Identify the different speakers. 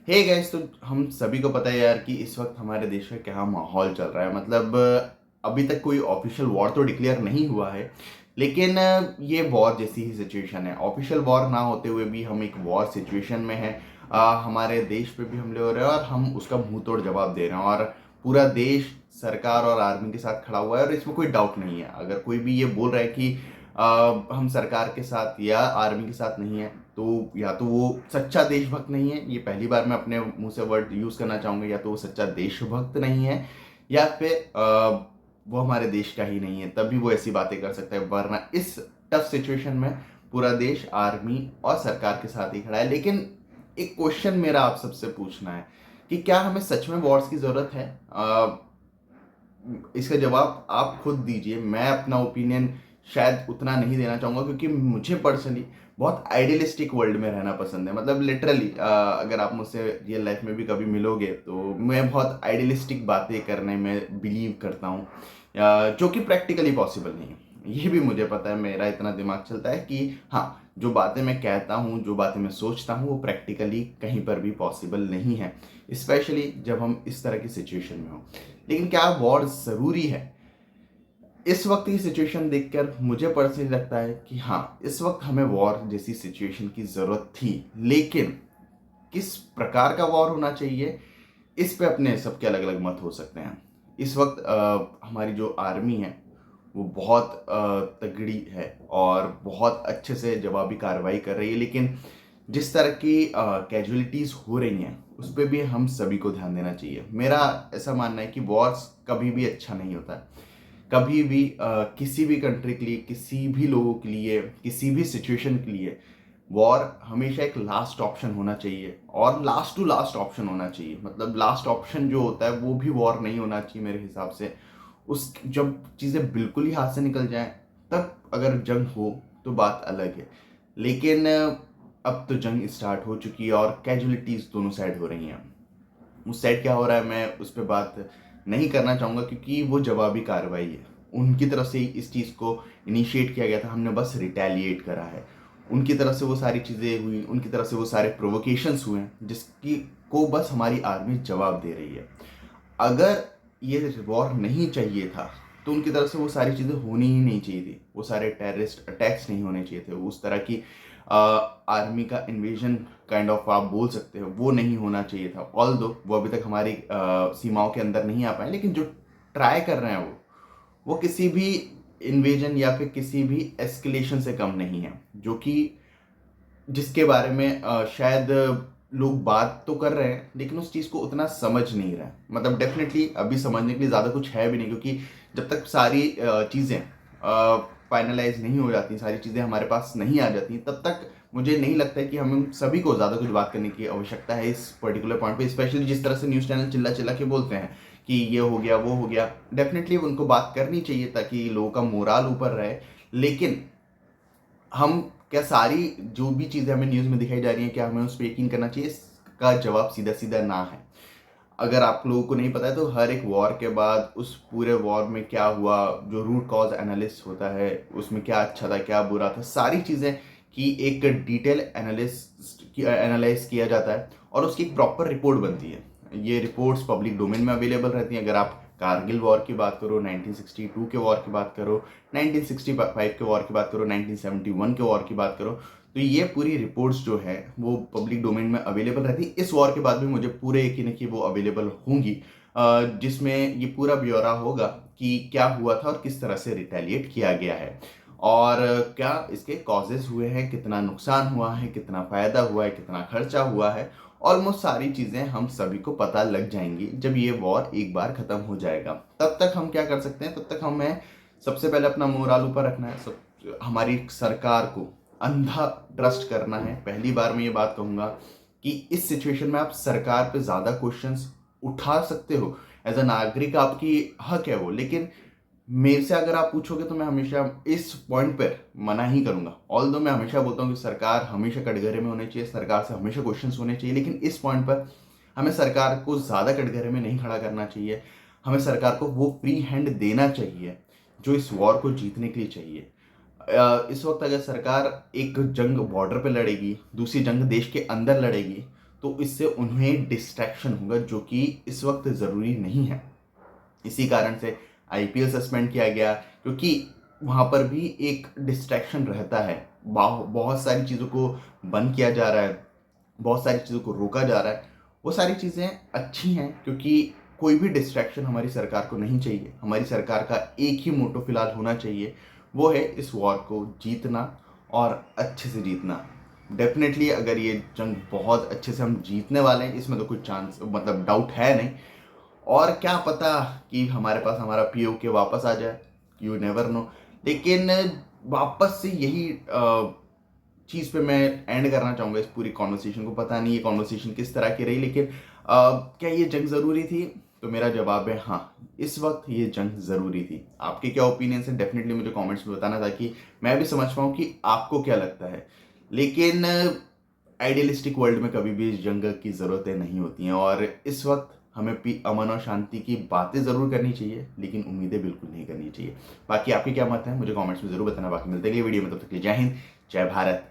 Speaker 1: Hey guys, तो हम सभी को पता है यार कि इस वक्त हमारे देश में क्या माहौल चल रहा है। मतलब अभी तक कोई ऑफिशियल वॉर तो डिक्लेयर नहीं हुआ है, लेकिन ये वॉर जैसी ही सिचुएशन है। ऑफिशियल वॉर ना होते हुए भी हम एक वॉर सिचुएशन में हैं। हमारे देश पे भी हमले हो रहे हैं और हम उसका मुंह तोड़ जवाब दे रहे हैं। और पूरा देश सरकार और आर्मी के साथ खड़ा हुआ है और इसमें कोई डाउट नहीं है। अगर कोई भी ये बोल रहा है कि हम सरकार के साथ या आर्मी के साथ नहीं है, तो या तो वो सच्चा देशभक्त नहीं है। ये पहली बार मैं अपने मुंह से वर्ड यूज करना चाहूंगा। या तो वो सच्चा देशभक्त नहीं है, या फिर वो हमारे देश का ही नहीं है, तभी वो ऐसी बातें कर सकता है। वरना इस टफ सिचुएशन में पूरा देश आर्मी और सरकार के साथ ही खड़ा है। लेकिन एक क्वेश्चन मेरा आप सबसे पूछना है कि क्या हमें सच में वॉर्स की जरूरत है? इसका जवाब आप खुद दीजिए। मैं अपना ओपिनियन शायद उतना नहीं देना चाहूँगा, क्योंकि मुझे पर्सनली बहुत आइडियलिस्टिक वर्ल्ड में रहना पसंद है। मतलब लिटरली अगर आप मुझसे रियल लाइफ में भी कभी मिलोगे तो मैं बहुत आइडियलिस्टिक बातें करने में बिलीव करता हूँ, जो कि प्रैक्टिकली पॉसिबल नहीं है। ये भी मुझे पता है, मेरा इतना दिमाग चलता है कि हाँ, जो बातें मैं कहता हूँ, जो बातें मैं सोचता हूँ, वो प्रैक्टिकली कहीं पर भी पॉसिबल नहीं है, स्पेशली जब हम इस तरह की सिचुएशन में हो। लेकिन क्या वॉर ज़रूरी है? इस वक्त की सिचुएशन देखकर मुझे पर्सनली लगता है कि हाँ, इस वक्त हमें वॉर जैसी सिचुएशन की ज़रूरत थी। लेकिन किस प्रकार का वॉर होना चाहिए, इस पे अपने सबके अलग अलग मत हो सकते हैं। इस वक्त हमारी जो आर्मी है वो बहुत तगड़ी है और बहुत अच्छे से जवाबी कार्रवाई कर रही है। लेकिन जिस तरह की कैजुअलिटीज़ हो रही हैं, उस पर भी हम सभी को ध्यान देना चाहिए। मेरा ऐसा मानना है कि वॉर्स कभी भी अच्छा नहीं होता है। कभी भी किसी भी कंट्री के लिए, किसी भी लोगों के लिए, किसी भी सिचुएशन के लिए वॉर हमेशा एक लास्ट ऑप्शन होना चाहिए, और लास्ट टू लास्ट ऑप्शन होना चाहिए। मतलब लास्ट ऑप्शन जो होता है वो भी वॉर नहीं होना चाहिए मेरे हिसाब से। उस जब चीज़ें बिल्कुल ही हाथ से निकल जाएं, तब अगर जंग हो तो बात अलग है। लेकिन अब तो जंग स्टार्ट हो चुकी है और कैजुअलिटीज़ दोनों साइड हो रही हैं। उस साइड क्या हो रहा है मैं उस पर बात नहीं करना चाहूँगा, क्योंकि वो जवाबी कार्रवाई है। उनकी तरफ से ही इस चीज़ को इनिशिएट किया गया था, हमने बस रिटेलिएट करा है। उनकी तरफ से वो सारी चीज़ें हुई, उनकी तरफ से वो सारे प्रोवोकेशंस हुए हैं, जिसकी को बस हमारी आर्मी जवाब दे रही है। अगर ये वॉर नहीं चाहिए था तो उनकी तरफ से वो सारी चीज़ें होनी ही नहीं चाहिए थी। वो सारे टेररिस्ट अटैक्स नहीं होने चाहिए थे। उस तरह की आर्मी का इन्वेजन काइंड ऑफ आप बोल सकते हो, वो नहीं होना चाहिए था। ऑल दो वो अभी तक हमारी सीमाओं के अंदर नहीं आ पाए, लेकिन जो ट्राई कर रहे हैं वो किसी भी इन्वेजन या फिर किसी भी एस्केलेशन से कम नहीं है, जो कि जिसके बारे में शायद लोग बात तो कर रहे हैं, लेकिन उस चीज़ को उतना समझ नहीं रहे हैं। मतलब डेफिनेटली अभी समझने के लिए ज़्यादा कुछ है भी नहीं, क्योंकि जब तक सारी चीज़ें फाइनलाइज नहीं हो जाती, सारी चीज़ें हमारे पास नहीं आ जाती, तब तक मुझे नहीं लगता है कि हमें सभी को ज़्यादा कुछ बात करने की आवश्यकता है इस पर्टिकुलर पॉइंट पे। स्पेशली जिस तरह से न्यूज़ चैनल चिल्ला चिल्ला के बोलते हैं कि ये हो गया, वो हो गया। डेफिनेटली उनको बात करनी चाहिए ताकि लोगों का मोराल ऊपर रहे। लेकिन हम क्या सारी जो भी चीज़ें हमें न्यूज़ में दिखाई जा रही हैं, क्या हमें उस पर यकीन करना चाहिए? इसका जवाब सीधा सीधा ना है। अगर आप लोगों को नहीं पता है तो हर एक वॉर के बाद उस पूरे वॉर में क्या हुआ, जो रूट कॉज एनालिसिस होता है, उसमें क्या अच्छा था क्या बुरा था, सारी चीज़ें की एक डिटेल एनालाइज किया जाता है और उसकी एक प्रॉपर रिपोर्ट बनती है। ये रिपोर्ट्स पब्लिक डोमेन में अवेलेबल रहती हैं। अगर आप कारगिल वॉर की बात करो, 1962 के वॉर की बात करो, 1965 के वॉर की बात करो, 1971 के वॉर की बात करो, तो ये पूरी रिपोर्ट्स जो है वो पब्लिक डोमेन में अवेलेबल रहती है। इस वॉर के बाद भी मुझे पूरे यकीन है कि वो अवेलेबल होंगी, जिसमें ये पूरा ब्यौरा होगा कि क्या हुआ था और किस तरह से रिटेलिएट किया गया है, और क्या इसके कॉजेज हुए हैं, कितना नुकसान हुआ है, कितना फायदा हुआ है, कितना खर्चा हुआ है। ऑलमोस्ट सारी चीजें हम सभी को पता लग जाएंगी जब ये वॉर एक बार खत्म हो जाएगा। तब तक हम क्या कर सकते हैं? तब तक हमें सबसे पहले अपना मोराल ऊपर रखना है। हमारी सरकार को अंधा ट्रस्ट करना है। पहली बार मैं ये बात कहूंगा कि इस सिचुएशन में आप सरकार पे ज्यादा क्वेश्चंस उठा सकते हो, एज अ नागरिक आपकी हक है वो। लेकिन मेरे से अगर आप पूछोगे तो मैं हमेशा इस पॉइंट पर मना ही करूंगा। ऑल दो मैं हमेशा बोलता हूँ कि सरकार हमेशा कटघरे में होनी चाहिए, सरकार से हमेशा क्वेश्चंस होने चाहिए, लेकिन इस पॉइंट पर हमें सरकार को ज़्यादा कटघरे में नहीं खड़ा करना चाहिए। हमें सरकार को वो फ्री हैंड देना चाहिए जो इस वॉर को जीतने के लिए चाहिए। इस वक्त अगर सरकार एक जंग बॉर्डर पे लड़ेगी, दूसरी जंग देश के अंदर लड़ेगी, तो इससे उन्हें डिस्ट्रैक्शन होगा जो कि इस वक्त ज़रूरी नहीं है। इसी कारण से आईपीएल सस्पेंड किया गया, क्योंकि वहाँ पर भी एक डिस्ट्रैक्शन रहता है। बहुत सारी चीज़ों को बंद किया जा रहा है, बहुत सारी चीज़ों को रोका जा रहा है। वो सारी चीज़ें अच्छी हैं, क्योंकि कोई भी डिस्ट्रैक्शन हमारी सरकार को नहीं चाहिए। हमारी सरकार का एक ही मोटो फिलहाल होना चाहिए, वो है इस वॉर को जीतना और अच्छे से जीतना। डेफिनेटली अगर ये जंग बहुत अच्छे से हम जीतने वाले हैं, इसमें तो कुछ चांस मतलब डाउट है नहीं। और क्या पता कि हमारे पास हमारा पीओके वापस आ जाए, यू नेवर नो। लेकिन वापस से यही चीज़ पे मैं एंड करना चाहूँगा इस पूरी कॉन्वर्सेशन को। पता नहीं ये कॉन्वर्सेशन किस तरह की रही, लेकिन क्या ये जंग ज़रूरी थी? तो मेरा जवाब है हाँ, इस वक्त ये जंग ज़रूरी थी। आपके क्या ओपिनियंस हैं, डेफिनेटली मुझे कमेंट्स में बताना, ताकि मैं भी समझ पाऊँ कि आपको क्या लगता है। लेकिन आइडियलिस्टिक वर्ल्ड में कभी भी इस जंग की ज़रूरतें नहीं होती हैं, और इस वक्त हमें अमन और शांति की बातें ज़रूर करनी चाहिए, लेकिन उम्मीदें बिल्कुल नहीं करनी चाहिए। बाकी आपके क्या मत हैं, मुझे कमेंट्स में ज़रूर बताना। बाकी मिलते हैं अगली वीडियो में, तब तक के लिए जय हिंद, जय भारत।